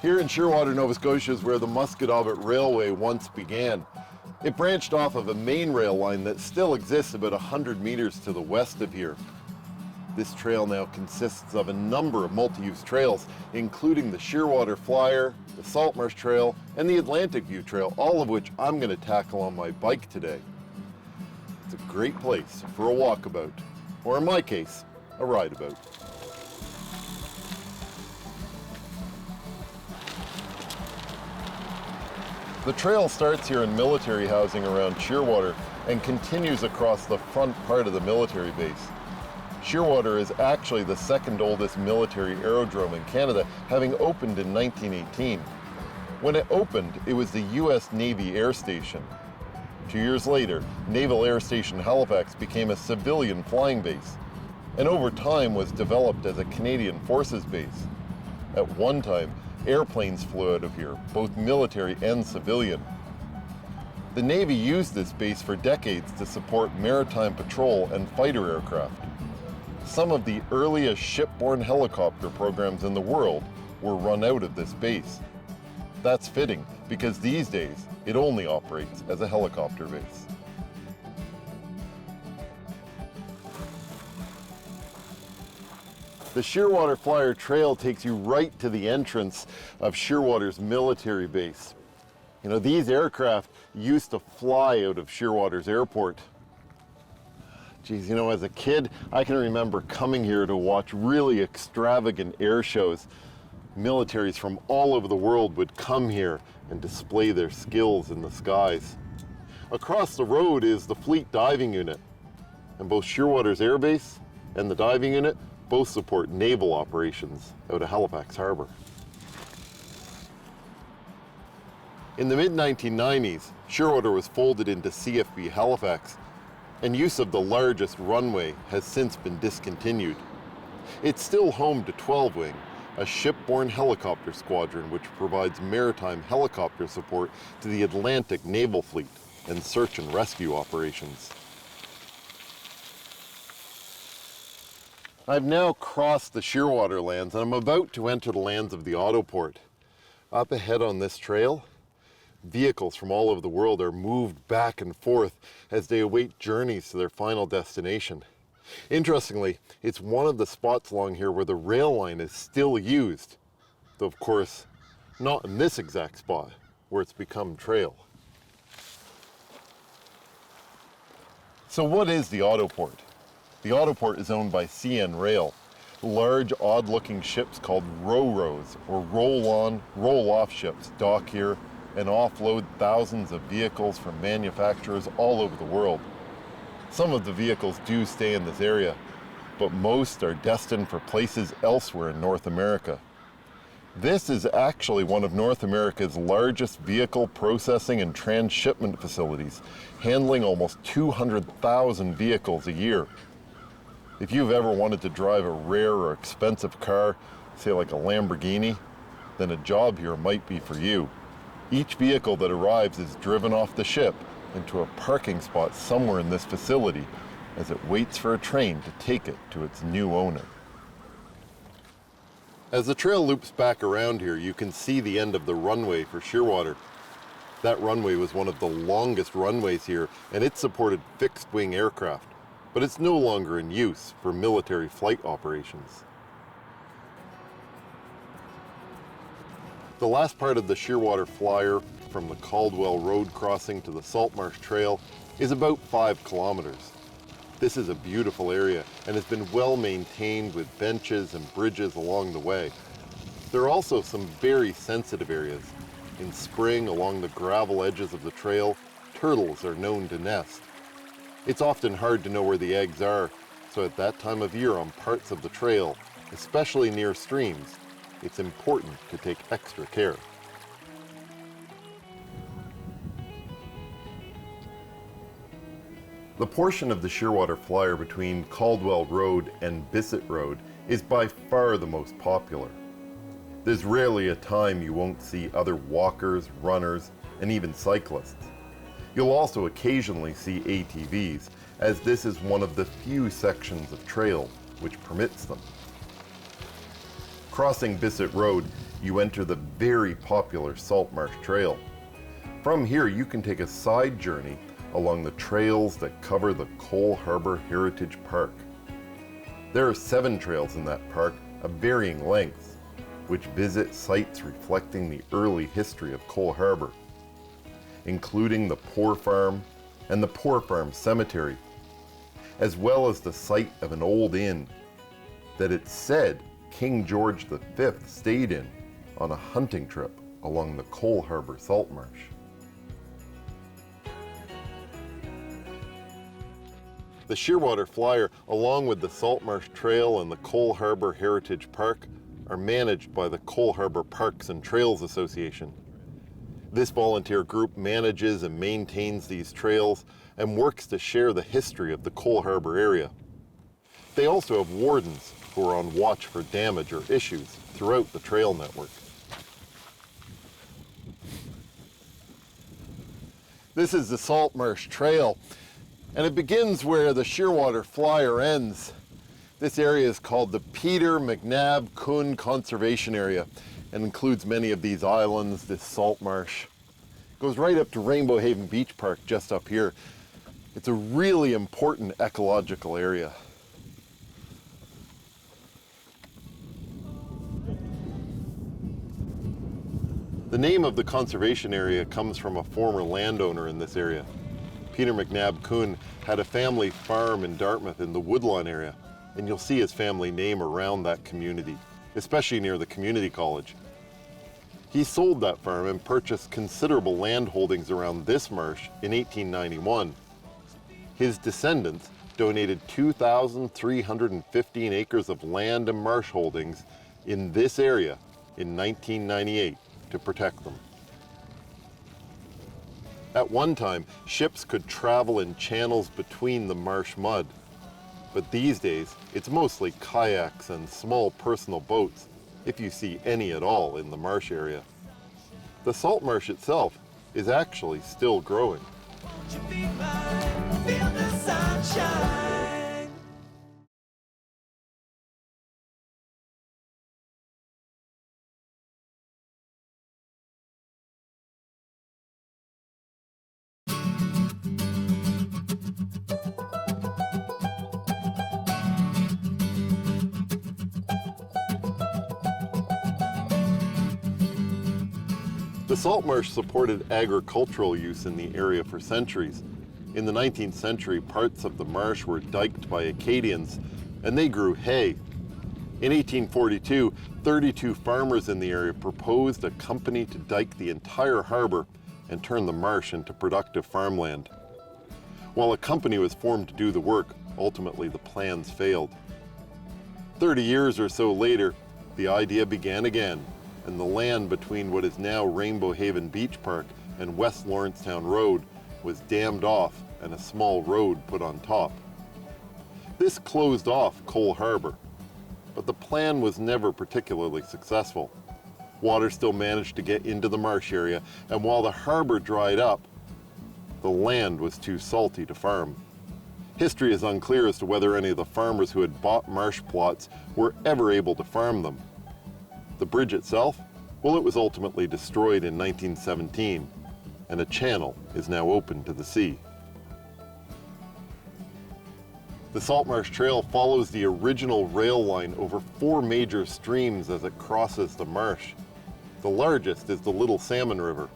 Here in Shearwater, Nova Scotia is where the Walkabout Railway once began. It branched off of a main rail line that still exists about 100 meters to the west of here. This trail now consists of a number of multi-use trails, including the Shearwater Flyer, the Salt Marsh Trail, and the Atlantic View Trail, all of which I'm going to tackle on my bike today. It's a great place for a walkabout, or in my case, a rideabout. The trail starts here in military housing around Shearwater and continues across the front part of the military base. Shearwater is actually the second oldest military aerodrome in Canada, having opened in 1918. When it opened, it was the US Navy Air Station. 2 years later, Naval Air Station Halifax became a civilian flying base, and over time was developed as a Canadian Forces base. At one time, airplanes flew out of here, both military and civilian. The Navy used this base for decades to support maritime patrol and fighter aircraft. Some of the earliest shipborne helicopter programs in the world were run out of this base. That's fitting, because these days it only operates as a helicopter base. The Shearwater Flyer Trail takes you right to the entrance of Shearwater's military base. You know, these aircraft used to fly out of Shearwater's airport. Geez, you know, as a kid, I can remember coming here to watch really extravagant air shows. Militaries from all over the world would come here and display their skills in the skies. Across the road is the Fleet Diving Unit, and both Shearwater's Air Base and the diving unit both support naval operations out of Halifax Harbour. In the mid-1990s, Shearwater was folded into CFB Halifax, and use of the largest runway has since been discontinued. It's still home to 12 Wing, a shipborne helicopter squadron which provides maritime helicopter support to the Atlantic Naval Fleet and search and rescue operations. I've now crossed the Shearwater lands and I'm about to enter the lands of the Autoport. Up ahead on this trail, vehicles from all over the world are moved back and forth as they await journeys to their final destination. Interestingly, it's one of the spots along here where the rail line is still used, though of course not in this exact spot where it's become trail. So what is the Autoport? The Autoport is owned by CN Rail. Large, odd-looking ships called ro-ros, or roll-on, roll-off ships, dock here and offload thousands of vehicles from manufacturers all over the world. Some of the vehicles do stay in this area, but most are destined for places elsewhere in North America. This is actually one of North America's largest vehicle processing and transshipment facilities, handling almost 200,000 vehicles a year. If you've ever wanted to drive a rare or expensive car, say like a Lamborghini, then a job here might be for you. Each vehicle that arrives is driven off the ship into a parking spot somewhere in this facility as it waits for a train to take it to its new owner. As the trail loops back around here, you can see the end of the runway for Shearwater. That runway was one of the longest runways here, and it supported fixed-wing aircraft, but it's no longer in use for military flight operations. The last part of the Shearwater Flyer, from the Caldwell Road crossing to the Salt Marsh Trail, is about 5 kilometers. This is a beautiful area and has been well maintained with benches and bridges along the way. There are also some very sensitive areas. In spring, along the gravel edges of the trail, turtles are known to nest. It's often hard to know where the eggs are, so at that time of year on parts of the trail, especially near streams, it's important to take extra care. The portion of the Shearwater Flyer between Caldwell Road and Bissett Road is by far the most popular. There's rarely a time you won't see other walkers, runners, and even cyclists. You'll also occasionally see ATVs, as this is one of the few sections of trail which permits them. Crossing Bissett Road, you enter the very popular Salt Marsh Trail. From here, you can take a side journey along the trails that cover the Cole Harbour Heritage Park. There are 7 trails in that park of varying lengths, which visit sites reflecting the early history of Cole Harbour, including the Poor Farm and the Poor Farm Cemetery, as well as the site of an old inn that it's said King George V stayed in on a hunting trip along the Cole Harbour Salt Marsh. The Shearwater Flyer, along with the Salt Marsh Trail and the Cole Harbour Heritage Park, are managed by the Cole Harbour Parks and Trails Association. This volunteer group manages and maintains these trails and works to share the history of the Cole Harbour area. They also have wardens who are on watch for damage or issues throughout the trail network. This is the Salt Marsh Trail, and it begins where the Shearwater Flyer ends. This area is called the Peter McNab Coon Conservation Area and includes many of these islands, this salt marsh. It goes right up to Rainbow Haven Beach Park just up here. It's a really important ecological area. The name of the conservation area comes from a former landowner in this area. Peter McNab Coon had a family farm in Dartmouth in the Woodlawn area, and you'll see his family name around that community, especially near the community college. He sold that farm and purchased considerable land holdings around this marsh in 1891. His descendants donated 2,315 acres of land and marsh holdings in this area in 1998 to protect them. At one time, ships could travel in channels between the marsh mud, but these days it's mostly kayaks and small personal boats, if you see any at all in the marsh area. The salt marsh itself is actually still growing. Won't you be mine? Feel the sunshine. The salt marsh supported agricultural use in the area for centuries. In the 19th century, parts of the marsh were diked by Acadians, and they grew hay. In 1842, 32 farmers in the area proposed a company to dike the entire harbor and turn the marsh into productive farmland. While a company was formed to do the work, ultimately the plans failed. 30 years or so later, the idea began again, and the land between what is now Rainbow Haven Beach Park and West Lawrencetown Road was dammed off and a small road put on top. This closed off Cole Harbour, but the plan was never particularly successful. Water still managed to get into the marsh area, and while the harbour dried up, the land was too salty to farm. History is unclear as to whether any of the farmers who had bought marsh plots were ever able to farm them. The bridge itself, well, it was ultimately destroyed in 1917, and a channel is now open to the sea. The Salt Marsh Trail follows the original rail line over 4 major streams as it crosses the marsh. The largest is the Little Salmon River.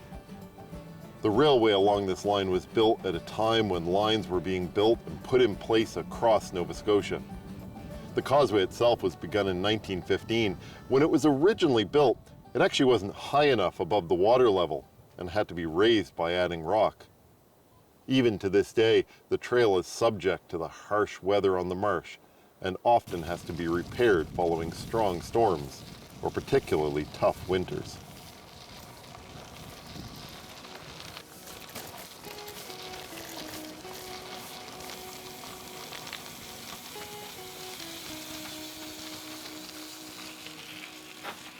The railway along this line was built at a time when lines were being built and put in place across Nova Scotia. The causeway itself was begun in 1915. When it was originally built, it actually wasn't high enough above the water level and had to be raised by adding rock. Even to this day, the trail is subject to the harsh weather on the marsh and often has to be repaired following strong storms or particularly tough winters.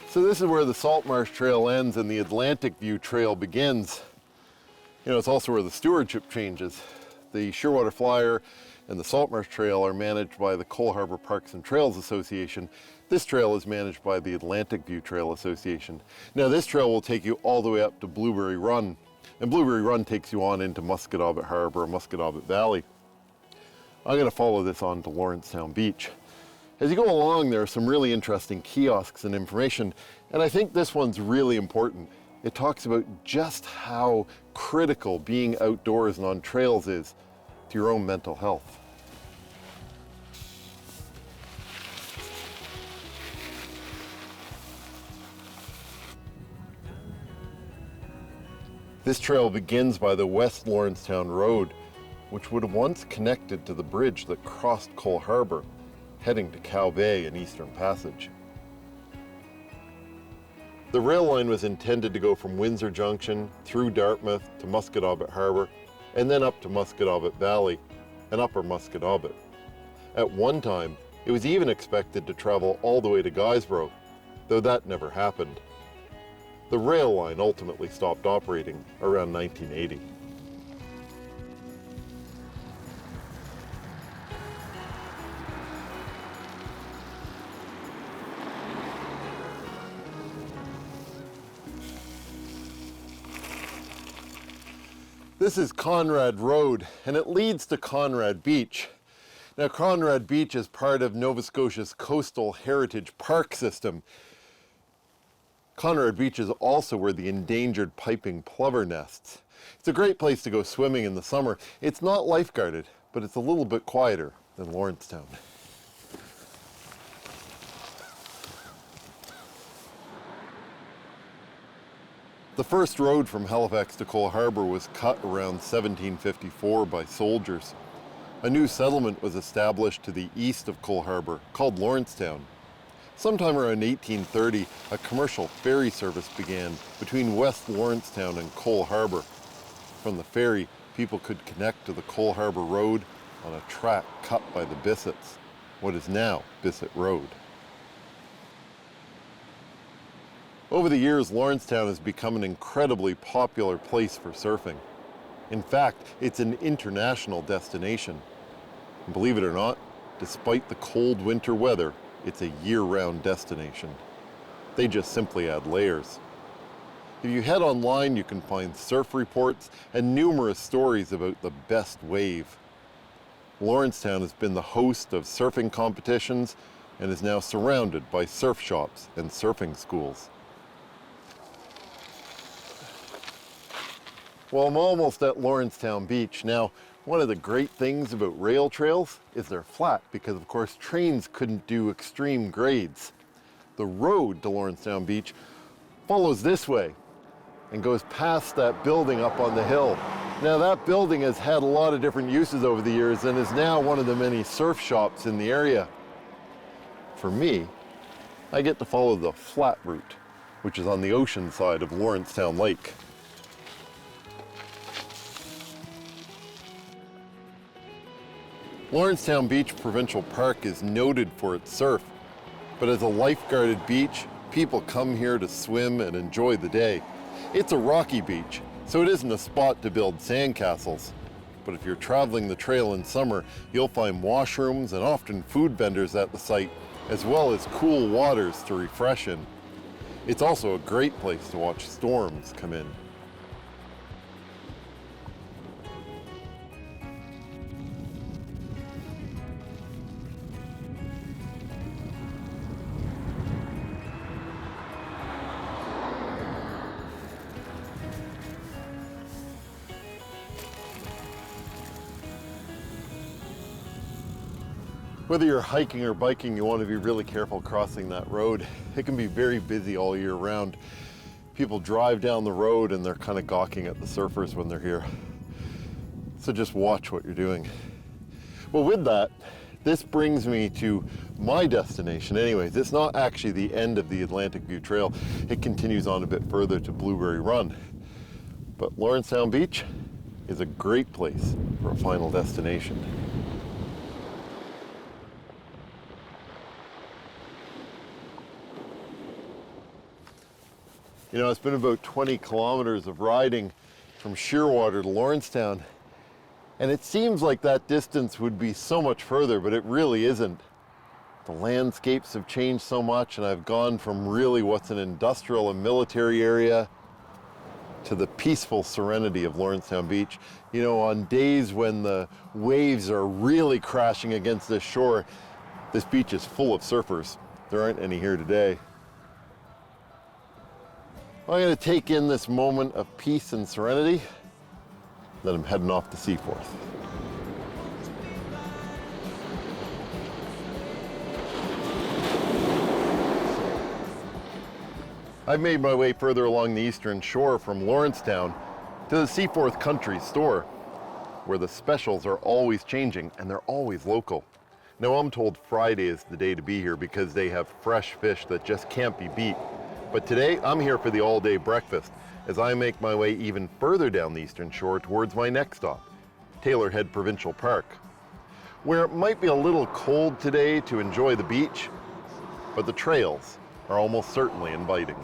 So this is where the Salt Marsh Trail ends and the Atlantic View Trail begins. You know, it's also where the stewardship changes. The Shearwater Flyer and the Salt Marsh Trail are managed by the Cole Harbour Parks and Trails Association. This trail is managed by the Atlantic View Trail Association. Now this trail will take you all the way up to Blueberry Run, and Blueberry Run takes you on into Musquodoboit Harbour, Musquodoboit Valley. I'm going to follow this on to Lawrencetown Beach. As you go along, there are some really interesting kiosks and information, and I think this one's really important. It talks about just how critical being outdoors and on trails is to your own mental health. This trail begins by the West Lawrencetown Road, which would have once connected to the bridge that crossed Cole Harbour, heading to Cow Bay and Eastern Passage. The rail line was intended to go from Windsor Junction through Dartmouth to Musquodoboit Harbour, and then up to Musquodoboit Valley and Upper Musquodoboit. At one time, it was even expected to travel all the way to Guysborough, though that never happened. The rail line ultimately stopped operating around 1980. This is Conrad Road, and it leads to Conrad Beach. Now, Conrad Beach is part of Nova Scotia's Coastal Heritage Park System. Conrad Beach is also where the endangered piping plover nests. It's a great place to go swimming in the summer. It's not lifeguarded, but it's a little bit quieter than Lawrencetown. The first road from Halifax to Cole Harbour was cut around 1754 by soldiers. A new settlement was established to the east of Cole Harbour called Lawrencetown. Sometime around 1830, a commercial ferry service began between West Lawrencetown and Cole Harbour. From the ferry, people could connect to the Cole Harbour Road on a track cut by the Bissets, what is now Bisset Road. Over the years, Lawrencetown has become an incredibly popular place for surfing. In fact, it's an international destination. And believe it or not, despite the cold winter weather, it's a year-round destination. They just simply add layers. If you head online, you can find surf reports and numerous stories about the best wave. Lawrencetown has been the host of surfing competitions and is now surrounded by surf shops and surfing schools. Well, I'm almost at Lawrencetown Beach. Now, one of the great things about rail trails is they're flat because, of course, trains couldn't do extreme grades. The road to Lawrencetown Beach follows this way and goes past that building up on the hill. Now, that building has had a lot of different uses over the years and is now one of the many surf shops in the area. For me, I get to follow the flat route, which is on the ocean side of Lawrencetown Lake. Lawrencetown Beach Provincial Park is noted for its surf, but as a life-guarded beach, people come here to swim and enjoy the day. It's a rocky beach, so it isn't a spot to build sandcastles. But if you're traveling the trail in summer, you'll find washrooms and often food vendors at the site, as well as cool waters to refresh in. It's also a great place to watch storms come in. Whether you're hiking or biking, you want to be really careful crossing that road. It can be very busy all year round. People drive down the road and they're kind of gawking at the surfers when they're here. So just watch what you're doing. Well, with that, this brings me to my destination. Anyways, it's not actually the end of the Atlantic View Trail. It continues on a bit further to Blueberry Run. But Lawrencetown Beach is a great place for a final destination. You know, it's been about 20 kilometers of riding from Shearwater to Lawrencetown, And it seems like that distance would be so much further, but it really isn't. The landscapes have changed so much, and I've gone from really what's an industrial and military area to the peaceful serenity of Lawrencetown Beach. You know, on days when the waves are really crashing against this shore, this beach is full of surfers. There aren't any here today. I'm going to take in this moment of peace and serenity, then I'm heading off to Seaforth. I've made my way further along the eastern shore from Lawrencetown to the Seaforth Country store, where the specials are always changing and they're always local. Now, I'm told Friday is the day to be here because they have fresh fish that just can't be beat. But today, I'm here for the all-day breakfast as I make my way even further down the eastern shore towards my next stop, Taylor Head Provincial Park, where it might be a little cold today to enjoy the beach, but the trails are almost certainly inviting.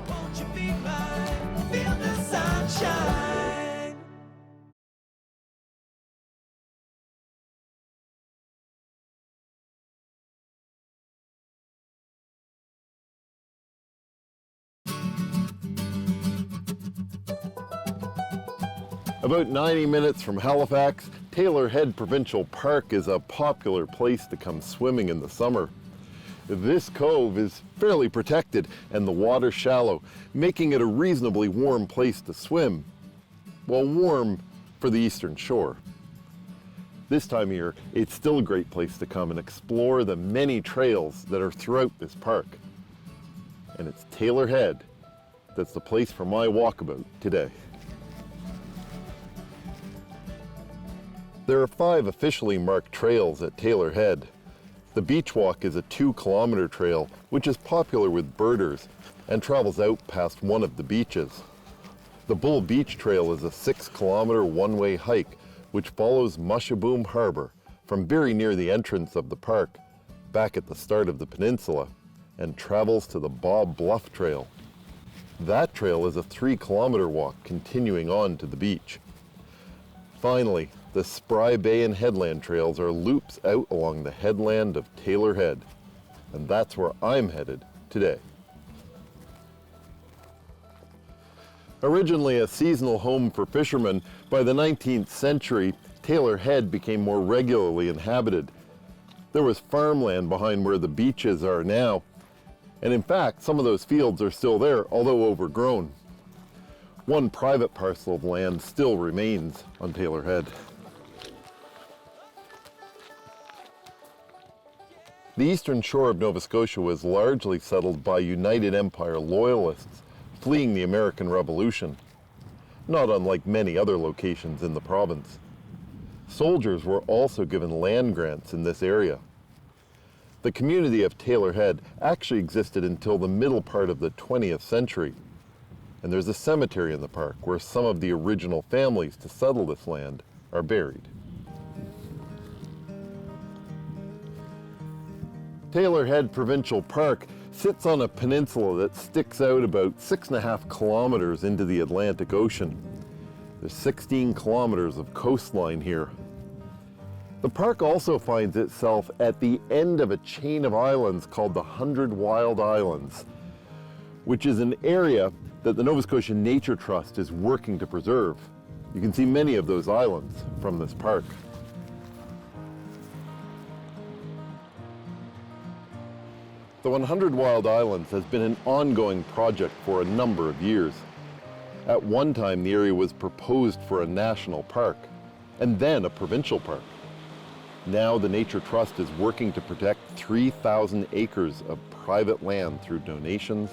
Won't you be mine? Feel the sunshine. About 90 minutes from Halifax, Taylor Head Provincial Park is a popular place to come swimming in the summer. This cove is fairly protected and the water shallow, making it a reasonably warm place to swim. Well, warm for the eastern shore. This time of year, it's still a great place to come and explore the many trails that are throughout this park. And it's Taylor Head that's the place for my walkabout today. There are 5 officially marked trails at Taylor Head. The Beach Walk is a 2-kilometer trail, which is popular with birders and travels out past one of the beaches. The Bull Beach Trail is a 6-kilometer one-way hike, which follows Mushaboom Harbor from very near the entrance of the park, back at the start of the peninsula, and travels to the Bob Bluff Trail. That trail is a 3-kilometer walk continuing on to the beach. Finally, the Spry Bay and Headland trails are loops out along the headland of Taylor Head, and that's where I'm headed today. Originally a seasonal home for fishermen, by the 19th century, Taylor Head became more regularly inhabited. There was farmland behind where the beaches are now, and in fact, some of those fields are still there, although overgrown. One private parcel of land still remains on Taylor Head. The eastern shore of Nova Scotia was largely settled by United Empire Loyalists fleeing the American Revolution, not unlike many other locations in the province. Soldiers were also given land grants in this area. The community of Taylor Head actually existed until the middle part of the 20th century, and there's a cemetery in the park where some of the original families to settle this land are buried. Taylor Head Provincial Park sits on a peninsula that sticks out about 6.5 kilometers into the Atlantic Ocean. There's 16 kilometers of coastline here. The park also finds itself at the end of a chain of islands called the 100 Wild Islands, which is an area that the Nova Scotia Nature Trust is working to preserve. You can see many of those islands from this park. The 100 Wild Islands has been an ongoing project for a number of years. At one time, the area was proposed for a national park, and then a provincial park. Now the Nature Trust is working to protect 3,000 acres of private land through donations,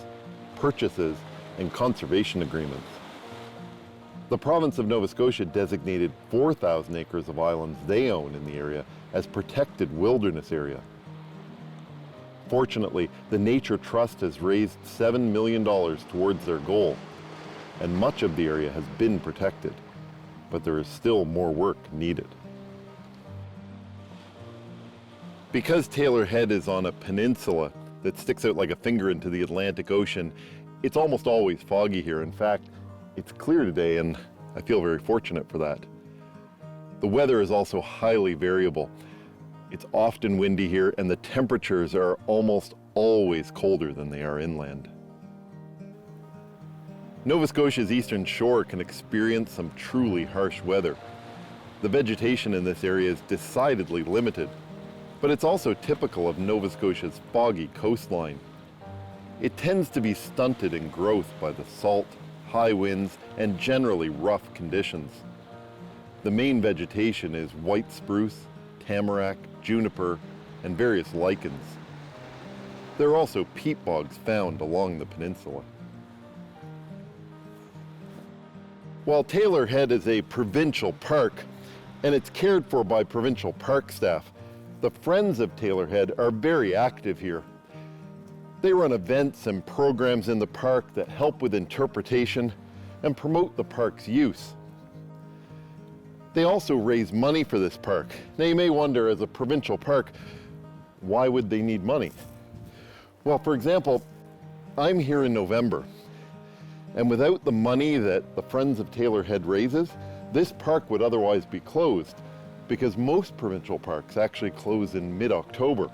purchases, and conservation agreements. The province of Nova Scotia designated 4,000 acres of islands they own in the area as protected wilderness area. Fortunately, the Nature Trust has raised $7 million towards their goal, and much of the area has been protected, but there is still more work needed. Because Taylor Head is on a peninsula that sticks out like a finger into the Atlantic Ocean, it's almost always foggy here. In fact, it's clear today, and I feel very fortunate for that. The weather is also highly variable. It's often windy here, and the temperatures are almost always colder than they are inland. Nova Scotia's eastern shore can experience some truly harsh weather. The vegetation in this area is decidedly limited, but it's also typical of Nova Scotia's foggy coastline. It tends to be stunted in growth by the salt, high winds, and generally rough conditions. The main vegetation is white spruce, tamarack, juniper, and various lichens. There are also peat bogs found along the peninsula. While Taylor Head is a provincial park, and it's cared for by provincial park staff, the Friends of Taylor Head are very active here. They run events and programs in the park that help with interpretation and promote the park's use. They also raise money for this park. Now you may wonder, as a provincial park, why would they need money? Well, for example, I'm here in November, and without the money that the Friends of Taylor Head raises, this park would otherwise be closed, because most provincial parks actually close in mid-October.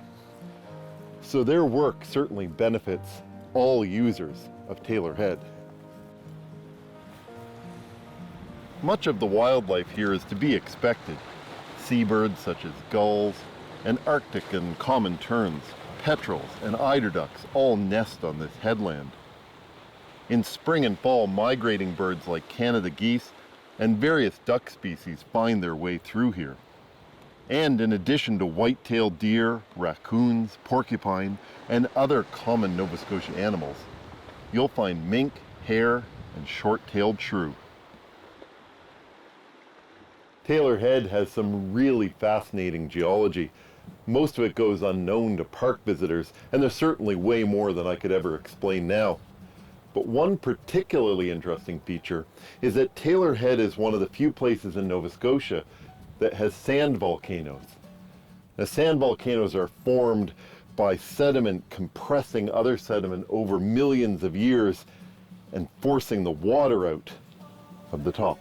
So their work certainly benefits all users of Taylor Head. Much of the wildlife here is to be expected. Seabirds such as gulls, and Arctic and common terns, petrels and eider ducks all nest on this headland. In spring and fall, migrating birds like Canada geese and various duck species find their way through here. And in addition to white-tailed deer, raccoons, porcupine, and other common Nova Scotia animals, you'll find mink, hare, and short-tailed shrew. Taylor Head has some really fascinating geology. Most of it goes unknown to park visitors, and there's certainly way more than I could ever explain now. But one particularly interesting feature is that Taylor Head is one of the few places in Nova Scotia that has sand volcanoes. Now, sand volcanoes are formed by sediment compressing other sediment over millions of years and forcing the water out of the top.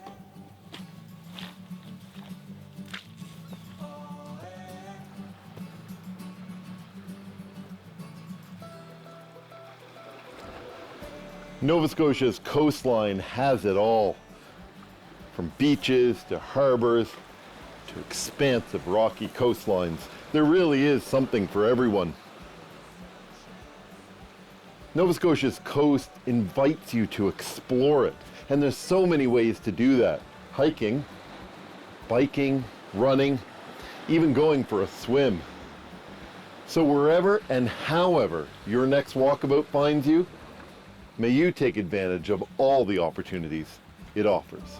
Nova Scotia's coastline has it all, from beaches to harbors to expansive rocky coastlines. There really is something for everyone. Nova Scotia's coast invites you to explore it, and there's so many ways to do that. Hiking, biking, running, even going for a swim. So wherever and however your next walkabout finds you, may you take advantage of all the opportunities it offers.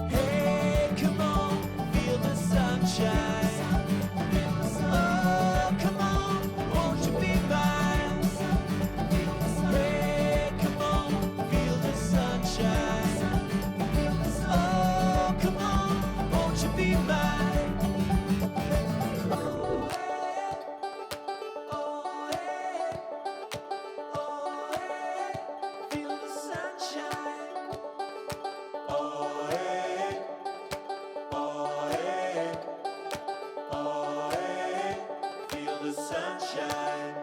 Hey, come on, feel the sunshine. Oh, come on, won't you be mine? Hey, come on, feel the sunshine. Oh, come on, won't you be mine? Oh, hey, oh, hey, oh, hey, feel the sunshine. Oh, hey, oh, hey, oh, hey, feel the sunshine.